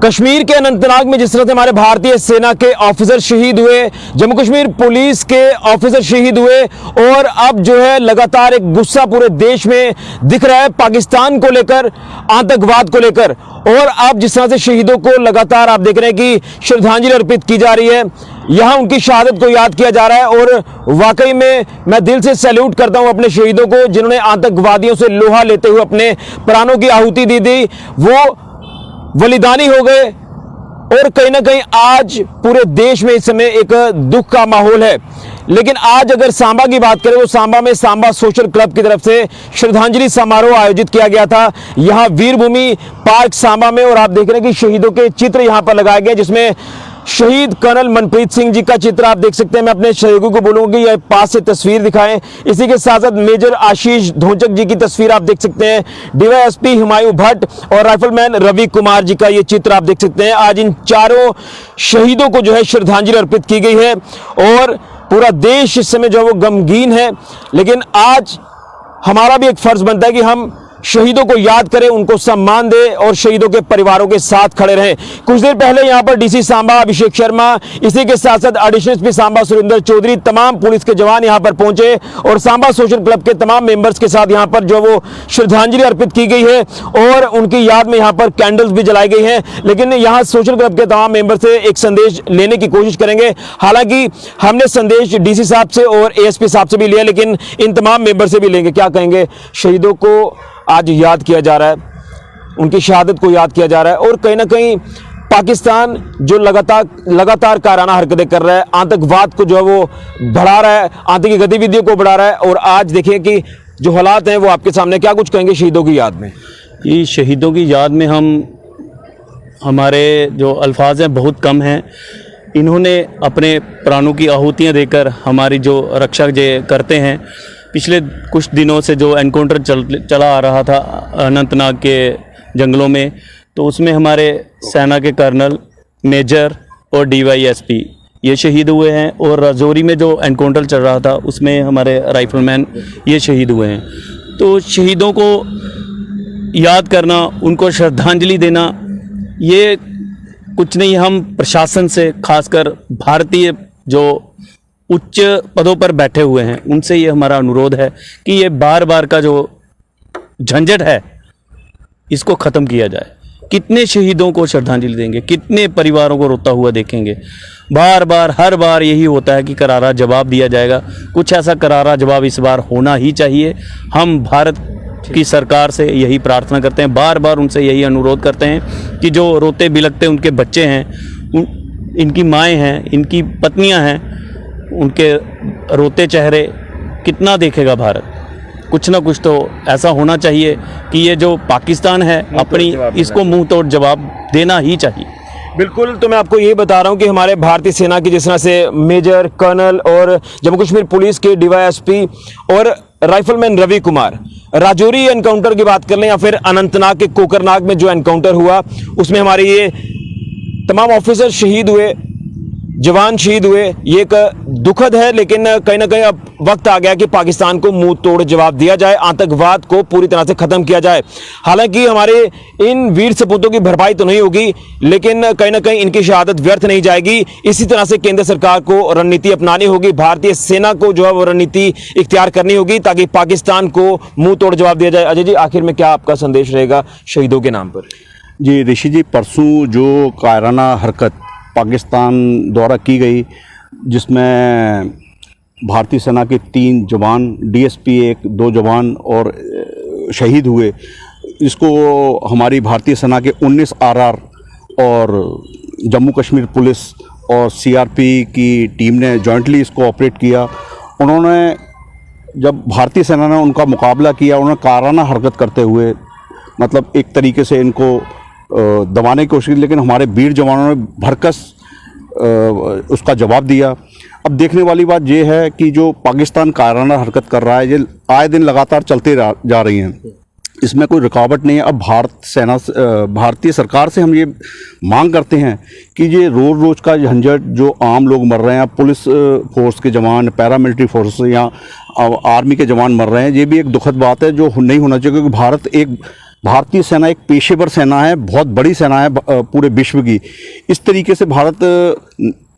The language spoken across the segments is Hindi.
कश्मीर के अनंतनाग में जिस तरह से हमारे भारतीय सेना के ऑफिसर शहीद हुए, जम्मू कश्मीर पुलिस के ऑफिसर शहीद हुए और अब जो है लगातार एक गुस्सा पूरे देश में दिख रहा है पाकिस्तान को लेकर, आतंकवाद को लेकर। और अब जिस तरह से शहीदों को लगातार आप देख रहे हैं कि श्रद्धांजलि अर्पित की जा रही है, यहां उनकी शहादत को याद किया जा रहा है। और वाकई में मैं दिल से सैल्यूट करता हूं अपने शहीदों को जिन्होंने आतंकवादियों से लोहा लेते हुए अपने प्राणों की आहुति दी थी, वो बलिदानी हो गए। और कहीं ना कहीं आज पूरे देश में इस समय एक दुख का माहौल है। लेकिन आज अगर सांबा की बात करें तो सांबा में सांबा सोशल क्लब की तरफ से श्रद्धांजलि समारोह आयोजित किया गया था यहां वीरभूमि पार्क सांबा में। और आप देख रहे हैं कि शहीदों के चित्र यहां पर लगाए गए, जिसमें शहीद कर्नल मनप्रीत सिंह जी का चित्र आप देख सकते हैं। मैं अपने सहयोगियों को बोलूंगा कि यह पास से तस्वीर दिखाएं। इसी के साथ साथ मेजर आशीष धोचक जी की तस्वीर आप देख सकते हैं, डीवाईएसपी हुमायूं भट्ट और राइफलमैन रवि कुमार जी का ये चित्र आप देख सकते हैं। आज इन चारों शहीदों को जो है श्रद्धांजलि अर्पित की गई है और पूरा देश इस समय जो है वो गमगीन है। लेकिन आज हमारा भी एक फर्ज बनता है कि हम शहीदों को याद करें, उनको सम्मान दें और शहीदों के परिवारों के साथ खड़े रहें। कुछ देर पहले यहां पर डीसी सांबा अभिषेक शर्मा, इसी के साथ साथ एडिशनल एसपी सांबा सुरेंद्र चौधरी, तमाम पुलिस के जवान यहां पर पहुंचे और सांबा सोशल क्लब के तमाम मेंबर्स के साथ यहां पर जो वो श्रद्धांजलि अर्पित की गई है और उनकी याद में यहां पर कैंडल्स भी जलाई गई हैं। लेकिन यहां सोशल क्लब के तमाम मेंबर से एक संदेश लेने की कोशिश करेंगे। हालांकि हमने संदेश डीसी साहब से और एएसपी साहब से भी लिया, लेकिन इन तमाम मेंबर से भी लेंगे। क्या कहेंगे? शहीदों को आज याद किया जा रहा है, उनकी शहादत को याद किया जा रहा है और कहीं ना कहीं पाकिस्तान जो लगातार कायराना हरकतें कर रहा है, आतंकवाद को जो है वो बढ़ा रहा है, आतंकी गतिविधियों को बढ़ा रहा है। और आज देखिए कि जो हालात हैं वो आपके सामने, क्या कुछ कहेंगे शहीदों की याद में? ये शहीदों की याद में हमारे जो अल्फाज हैं बहुत कम हैं। इन्होंने अपने प्राणों की आहुतियाँ देकर हमारी जो रक्षा करते हैं। पिछले कुछ दिनों से जो एनकाउंटर चला आ रहा था अनंतनाग के जंगलों में, तो उसमें हमारे सेना के कर्नल, मेजर और डीवाईएसपी ये शहीद हुए हैं। और राजौरी में जो एनकाउंटर चल रहा था उसमें हमारे राइफलमैन ये शहीद हुए हैं। तो शहीदों को याद करना, उनको श्रद्धांजलि देना, ये कुछ नहीं, हम प्रशासन से, खासकर भारतीय जो उच्च पदों पर बैठे हुए हैं, उनसे ये हमारा अनुरोध है कि ये बार बार का जो झंझट है इसको ख़त्म किया जाए। कितने शहीदों को श्रद्धांजलि देंगे, कितने परिवारों को रोता हुआ देखेंगे? बार बार हर बार यही होता है कि करारा जवाब दिया जाएगा। कुछ ऐसा करारा जवाब इस बार होना ही चाहिए। हम भारत की सरकार से यही प्रार्थना करते हैं, बार बार उनसे यही अनुरोध करते हैं कि जो रोते बिलखते उनके बच्चे हैं, इनकी माएँ हैं, इनकी पत्नियाँ हैं, उनके रोते चेहरे कितना देखेगा भारत? कुछ ना कुछ तो ऐसा होना चाहिए कि ये जो पाकिस्तान है अपनी, इसको मुंह तोड़ जवाब देना ही चाहिए। बिल्कुल। तो मैं आपको ये बता रहा हूं कि हमारे भारतीय सेना की जिस तरह से मेजर, कर्नल और जम्मू कश्मीर पुलिस के डीवाईएसपी और राइफलमैन रवि कुमार, राजौरी एनकाउंटर की बात कर लें या फिर अनंतनाग के कोकरनाग में जो एनकाउंटर हुआ उसमें हमारे ये तमाम ऑफिसर शहीद हुए, जवान शहीद हुए। ये एक दुखद है, लेकिन कहीं ना कहीं अब वक्त आ गया कि पाकिस्तान को मुंह तोड़ जवाब दिया जाए, आतंकवाद को पूरी तरह से खत्म किया जाए। हालांकि हमारे इन वीर सपूतों की भरपाई तो नहीं होगी, लेकिन कहीं ना कहीं इनकी शहादत व्यर्थ नहीं जाएगी। इसी तरह से केंद्र सरकार को रणनीति अपनानी होगी, भारतीय सेना को जो है वो रणनीति इख्तियार करनी होगी ताकि पाकिस्तान को मुंह तोड़ जवाब दिया जाए। अजय जी, आखिर में क्या आपका संदेश रहेगा शहीदों के नाम पर? जी ऋषि जी, परसों जो कायराना हरकत पाकिस्तान द्वारा की गई, जिसमें भारतीय सेना के 3 जवान, डीएसपी 1-2 जवान और शहीद हुए, इसको हमारी भारतीय सेना के 19 आरआर और जम्मू कश्मीर पुलिस और सीआरपी की टीम ने जॉइंटली इसको ऑपरेट किया। उन्होंने, जब भारतीय सेना ने उनका मुकाबला किया, उन्होंने कायराना हरकत करते हुए मतलब एक तरीके से इनको दबाने की कोशिश की, लेकिन हमारे वीर जवानों ने भरकस उसका जवाब दिया। अब देखने वाली बात यह है कि जो पाकिस्तान कायराना हरकत कर रहा है, ये आए दिन लगातार चलते जा रही हैं। इसमें कोई रुकावट नहीं है। अब भारतीय सरकार से हम ये मांग करते हैं कि ये रोज़ का झंझट जो आम लोग मर रहे हैं, पुलिस फोर्स के जवान, पैरामिलिट्री फोर्स या आर्मी के जवान मर रहे हैं, ये भी एक दुखद बात है जो नहीं होना चाहिए, क्योंकि भारतीय सेना एक पेशेवर सेना है, बहुत बड़ी सेना है पूरे विश्व की। इस तरीके से भारत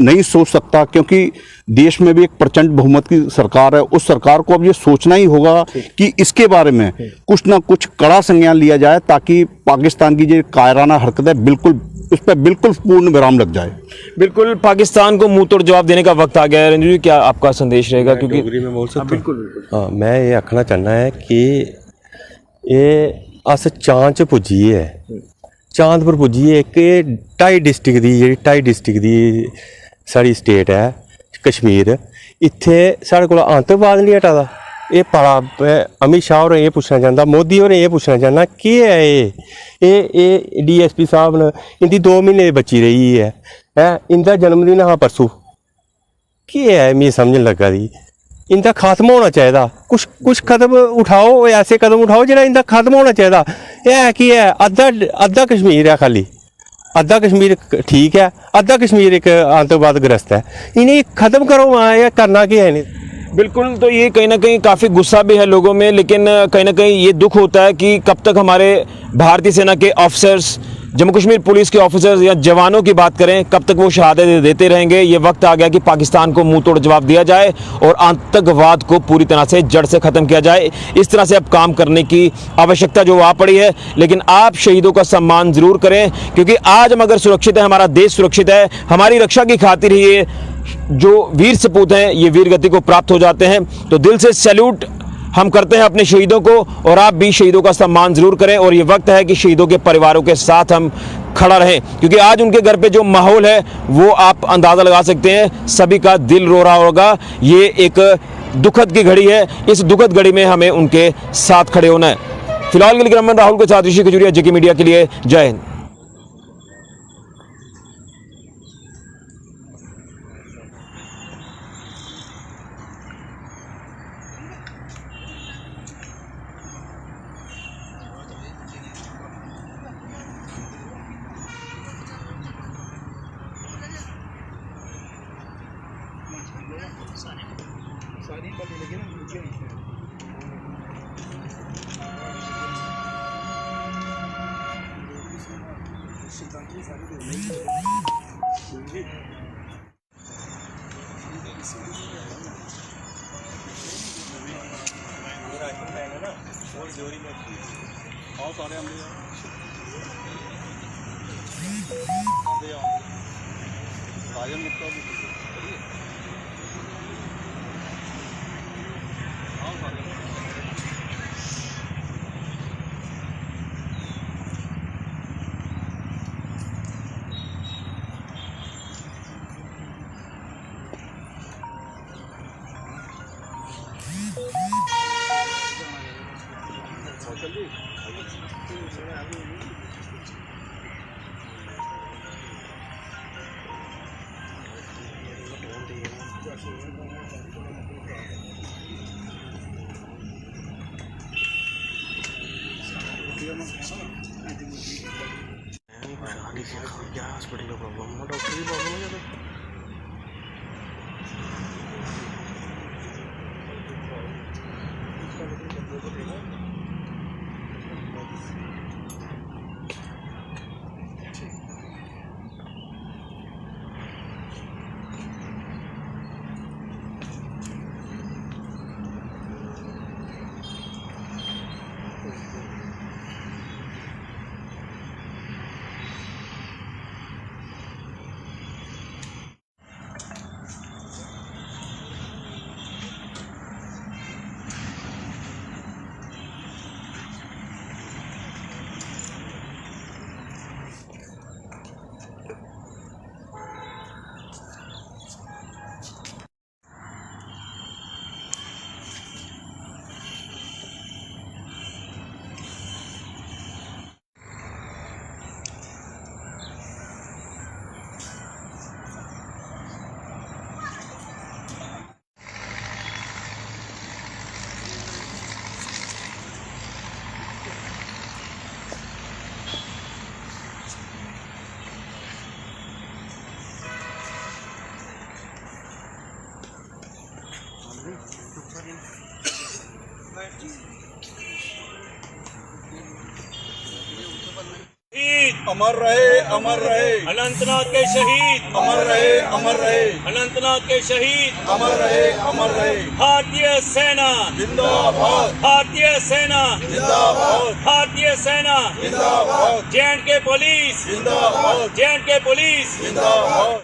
नहीं सोच सकता, क्योंकि देश में भी एक प्रचंड बहुमत की सरकार है। उस सरकार को अब ये सोचना ही होगा कि इसके बारे में कुछ ना कुछ कड़ा संज्ञान लिया जाए, ताकि पाकिस्तान की जो कायराना हरकत है बिल्कुल उस पर बिल्कुल पूर्ण विराम लग जाए। बिल्कुल पाकिस्तान को मुंह तोड़ जवाब देने का वक्त आ गया है। रंजू जी, क्या आपका संदेश रहेगा? क्योंकि डोगरी में बोल सकते? बिल्कुल। हाँ, मैं ये आखना चाहना है कि ये अस चांद च पुज्जिए, चांद पर पुज्जिए। एक 2.5 डिस्ट्रिक्ट दी साड़ी स्टेट है कश्मीर, इत्थे साढ़े कोल आतंकवाद नहीं हटा दा। ये बड़ा अमित शाह होरें ये पुछना चाहता, मोदी होरें ये पुछना चाहना कि है ये DSP साहब ने, इंदी 2 महीने दी बच्ची रही है इंदा जन्मदिन हा परसों, कि है मिगी समझ नहीं लगा दी। इनका खात्मा होना चाहिए, कुछ कदम उठाओ, ऐसे कदम उठाओ जो इनका खात्मा होना चाहिए। यह कि है अद्धा कश्मीर है, खाली अद्धा कश्मीर ठीक है, अद्धा कश्मीर एक आतंकवाद ग्रस्त है, इन्हें ख़त्म करो। यह करना क्या है नहीं। बिल्कुल, तो ये कहीं ना कहीं काफ़ी गुस्सा भी है लोगों में, लेकिन कहीं ना कहीं ये दुख होता है कि कब तक हमारे भारतीय सेना के ऑफिसर्स, जम्मू कश्मीर पुलिस के ऑफिसर्स या जवानों की बात करें, कब तक वो शहादत देते रहेंगे। ये वक्त आ गया कि पाकिस्तान को मुंह तोड़ जवाब दिया जाए और आतंकवाद को पूरी तरह से जड़ से ख़त्म किया जाए। इस तरह से अब काम करने की आवश्यकता जो आ पड़ी है। लेकिन आप शहीदों का सम्मान ज़रूर करें, क्योंकि आज हम अगर सुरक्षित है, हमारा देश सुरक्षित है, हमारी रक्षा की खातिर ही ये जो वीर सपूत हैं ये वीर गति को प्राप्त हो जाते हैं। तो दिल से सैल्यूट हम करते हैं अपने शहीदों को, और आप भी शहीदों का सम्मान जरूर करें। और ये वक्त है कि शहीदों के परिवारों के साथ हम खड़ा रहें, क्योंकि आज उनके घर पे जो माहौल है वो आप अंदाज़ा लगा सकते हैं, सभी का दिल रो रहा होगा। ये एक दुखद की घड़ी है, इस दुखद घड़ी में हमें उनके साथ खड़े होना है। फिलहाल के लिए रमन राहुल के साथ ऋषि खजूरिया, जेके मीडिया के लिए, जय हिंद। अमर रहे, अमर रहे। अनंतनाग के शहीद अमर रहे, अमर रहे। अनंतनाग के शहीद अमर रहे, अमर रहे। भारतीय सेना जिंदाबाद, भारतीय सेना जिंदाबाद, भारतीय सेना जिंदाबाद, जे.एंड.के पुलिस जिंदाबाद, जे.एंड.के पुलिस जिंदाबाद।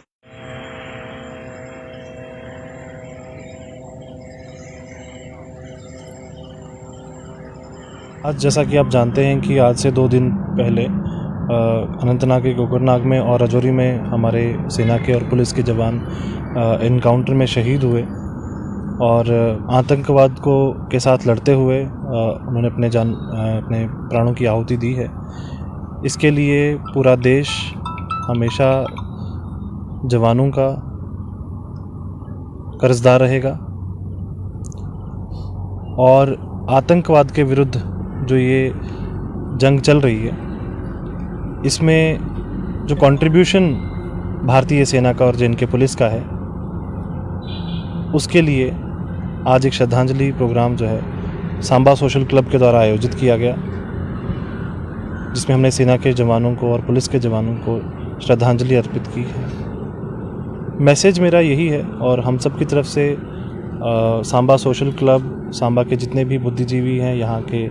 आज जैसा कि आप जानते हैं कि आज से 2 दिन पहले अनंतनाग के कोकरनाग में और राजौरी में हमारे सेना के और पुलिस के जवान एनकाउंटर में शहीद हुए और आतंकवाद के साथ लड़ते हुए उन्होंने अपने प्राणों की आहुति दी है। इसके लिए पूरा देश हमेशा जवानों का कर्जदार रहेगा और आतंकवाद के विरुद्ध जो ये जंग चल रही है इसमें जो कंट्रीब्यूशन भारतीय सेना का और जे.एंड.के पुलिस का है उसके लिए आज एक श्रद्धांजलि प्रोग्राम जो है सांबा सोशल क्लब के द्वारा आयोजित किया गया, जिसमें हमने सेना के जवानों को और पुलिस के जवानों को श्रद्धांजलि अर्पित की है। मैसेज मेरा यही है और हम सब की तरफ से सांबा सोशल क्लब, सांबा के जितने भी बुद्धिजीवी हैं, यहाँ के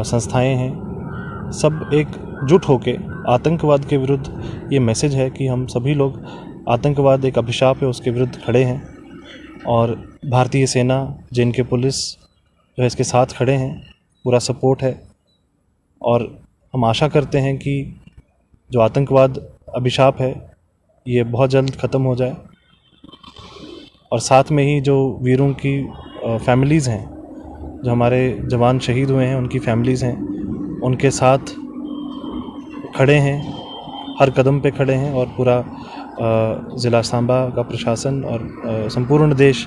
संस्थाएं हैं, सब एकजुट होके आतंकवाद के विरुद्ध ये मैसेज है कि हम सभी लोग, आतंकवाद एक अभिशाप है, उसके विरुद्ध खड़े हैं और भारतीय सेना, जे.एंड.के पुलिस जो है इसके साथ खड़े हैं, पूरा सपोर्ट है और हम आशा करते हैं कि जो आतंकवाद अभिशाप है ये बहुत जल्द ख़त्म हो जाए और साथ में ही जो वीरों की फैमिलीज़ हैं, जो हमारे जवान शहीद हुए हैं उनकी फैमिलीज़ हैं, उनके साथ खड़े हैं, हर कदम पे खड़े हैं और पूरा ज़िला सांबा का प्रशासन और संपूर्ण देश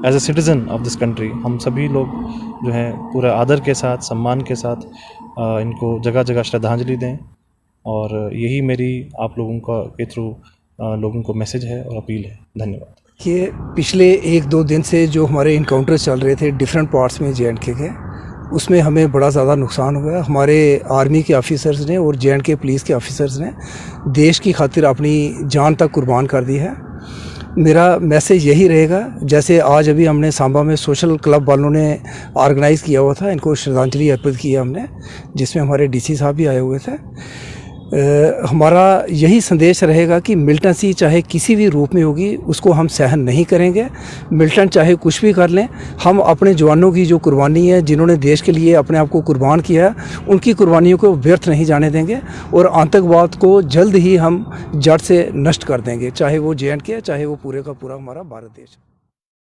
as a citizen of this country, हम सभी लोग जो हैं पूरे आदर के साथ, सम्मान के साथ इनको जगह जगह श्रद्धांजलि दें और यही मेरी आप लोगों के थ्रू लोगों को मैसेज है और अपील है। धन्यवाद। कि पिछले 1-2 दिन से जो हमारे इनकाउंटर चल रहे थे डिफरेंट पार्ट्स में जे.एंड.के के, उसमें हमें बड़ा ज़्यादा नुकसान हुआ है। हमारे आर्मी के ऑफिसर्स ने और जे.एंड.के पुलिस के ऑफिसर्स ने देश की खातिर अपनी जान तक कुर्बान कर दी है। मेरा मैसेज यही रहेगा, जैसे आज अभी हमने सांबा में सोशल क्लब वालों ने ऑर्गेनाइज़ किया हुआ था, इनको श्रद्धांजलि अर्पित की है हमने, जिसमें हमारे डीसी साहब भी आए हुए थे। हमारा यही संदेश रहेगा कि मिलिटेंसी चाहे किसी भी रूप में होगी उसको हम सहन नहीं करेंगे। मिलिटेंट चाहे कुछ भी कर लें, हम अपने जवानों की जो कुर्बानी है, जिन्होंने देश के लिए अपने आप को कुर्बान किया है, उनकी कुर्बानियों को व्यर्थ नहीं जाने देंगे और आतंकवाद को जल्द ही हम जड़ से नष्ट कर देंगे, चाहे वो जे.एंड.के चाहे वो पूरे का पूरा हमारा भारत देश।